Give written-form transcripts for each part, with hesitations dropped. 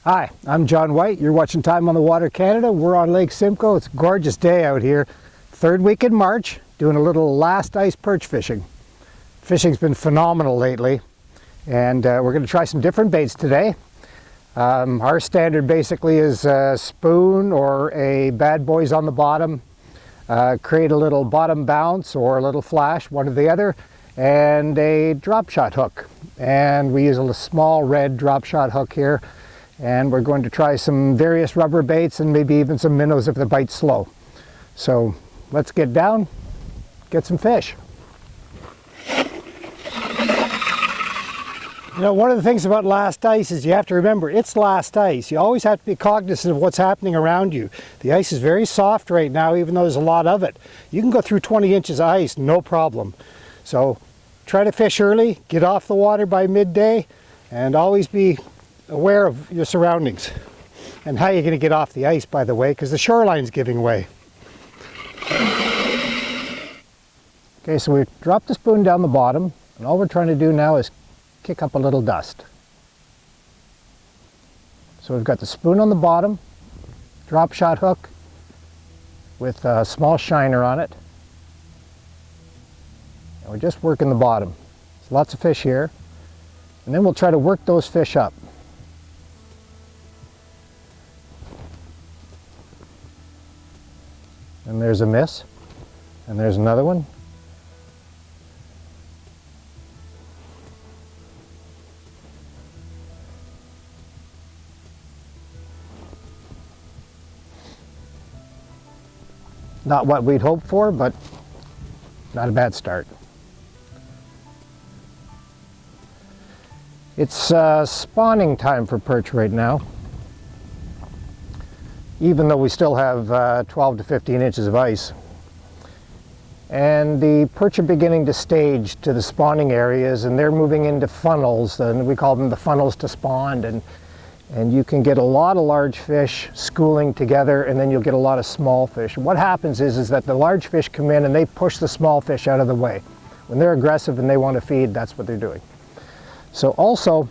Hi, I'm John White. You're watching Time on the Water Canada. We're on Lake Simcoe. It's a gorgeous day out here. Third week in March, doing a little last ice perch fishing. Fishing's been phenomenal lately, and we're going to try some different baits today. Our standard basically is a spoon or a bad boys on the bottom. Create a little bottom bounce or a little flash, one or the other, and a drop shot hook. And we use a small red drop shot hook here. And we're going to try some various rubber baits and maybe even some minnows if the bite's slow. So let's get down, get some fish. You know, one of the things about last ice is you have to remember it's last ice. You always have to be cognizant of what's happening around you. The ice is very soft right now, even though there's a lot of it. You can go through 20 inches of ice, no problem. So try to fish early, get off the water by midday, and always be aware of your surroundings and how you're going to get off the ice, by the way, because the shoreline's giving way. Okay, so we've dropped the spoon down the bottom, and all we're trying to do now is kick up a little dust. So we've got the spoon on the bottom, drop shot hook with a small shiner on it, and we're just working the bottom. There's lots of fish here, and then we'll try to work those fish up. And there's a miss, and there's another one. Not what we'd hoped for, but not a bad start. It's spawning time for perch right now, even though we still have 12 to 15 inches of ice. And the perch are beginning to stage to the spawning areas, and they're moving into funnels, and we call them the funnels to spawn. And you can get a lot of large fish schooling together, and then you'll get a lot of small fish. And what happens is that the large fish come in and they push the small fish out of the way. When they're aggressive and they want to feed, that's what they're doing. So also,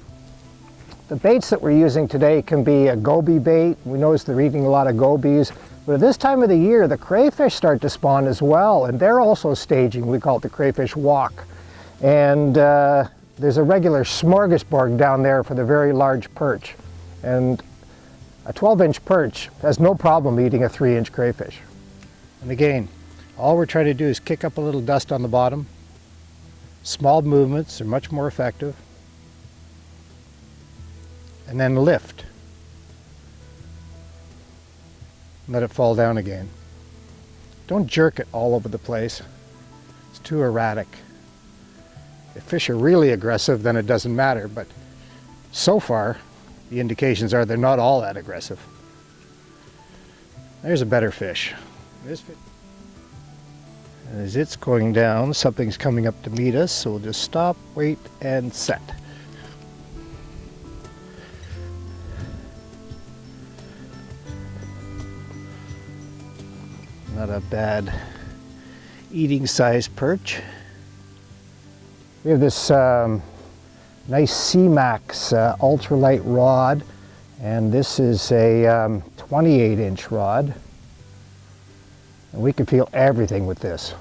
the baits that we're using today can be a goby bait. We notice they're eating a lot of gobies. But at this time of the year, the crayfish start to spawn as well, and they're also staging. We call it the crayfish walk. And there's a regular smorgasbord down there for the very large perch. And a 12-inch perch has no problem eating a 3-inch crayfish. And again, all we're trying to do is kick up a little dust on the bottom. Small movements are much more effective. And then lift. Let it fall down again. Don't jerk it all over the place. It's too erratic. If fish are really aggressive, then it doesn't matter, but so far, the indications are they're not all that aggressive. There's a better fish. And as it's going down, something's coming up to meet us, so we'll just stop, wait, and set. Not a bad eating size perch. We have this nice C-Max ultralight rod, and this is a 28-inch rod. And we can feel everything with this.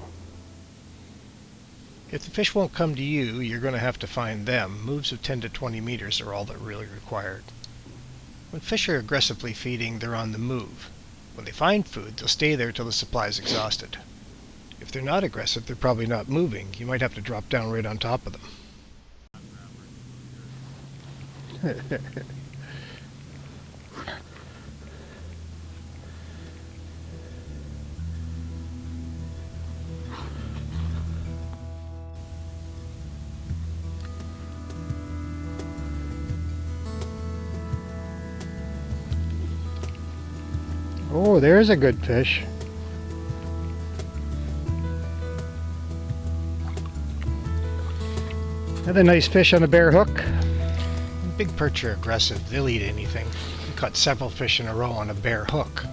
If the fish won't come to you, you're going to have to find them. Moves of 10 to 20 meters are all that really required. When fish are aggressively feeding, they're on the move. When they find food, they'll stay there till the supply is exhausted. If they're not aggressive, they're probably not moving. You might have to drop down right on top of them. Oh, there's a good fish. Another nice fish on a bare hook. Big perch are aggressive. They'll eat anything. We caught several fish in a row on a bare hook.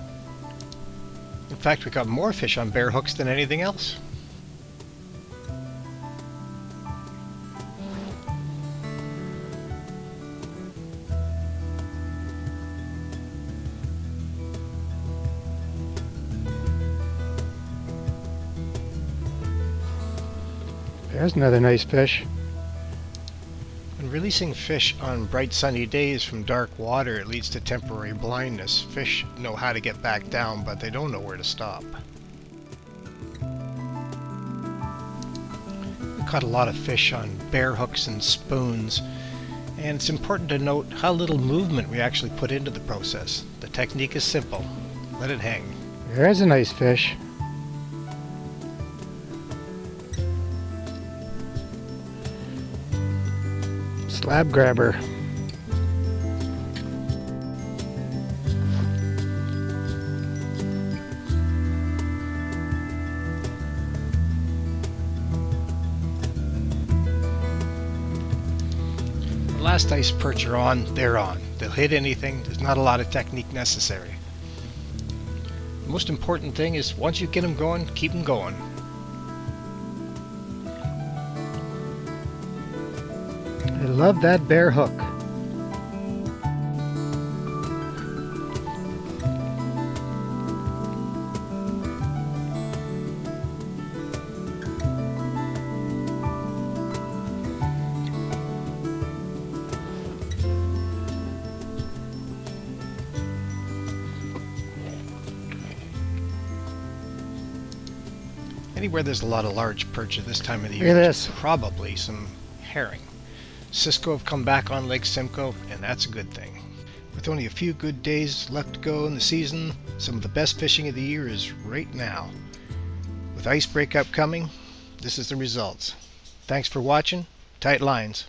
In fact, we caught more fish on bare hooks than anything else. There's another nice fish. When releasing fish on bright sunny days from dark water, it leads to temporary blindness. Fish know how to get back down, but they don't know where to stop. We caught a lot of fish on bear hooks and spoons, and it's important to note how little movement we actually put into the process. The technique is simple. Let it hang. There's a nice fish. Slab grabber. The last ice perch are on, they're on. They'll hit anything. There's not a lot of technique necessary. The most important thing is once you get them going, keep them going. I love that bear hook. Anywhere there's a lot of large perch at this time of the Look year, at there's this. probably some herring. Simcoe have come back on Lake Simcoe, and that's a good thing. With only a few good days left to go in the season, some of the best fishing of the year is right now. With ice breakup coming, this is the results. Thanks for watching. Tight lines.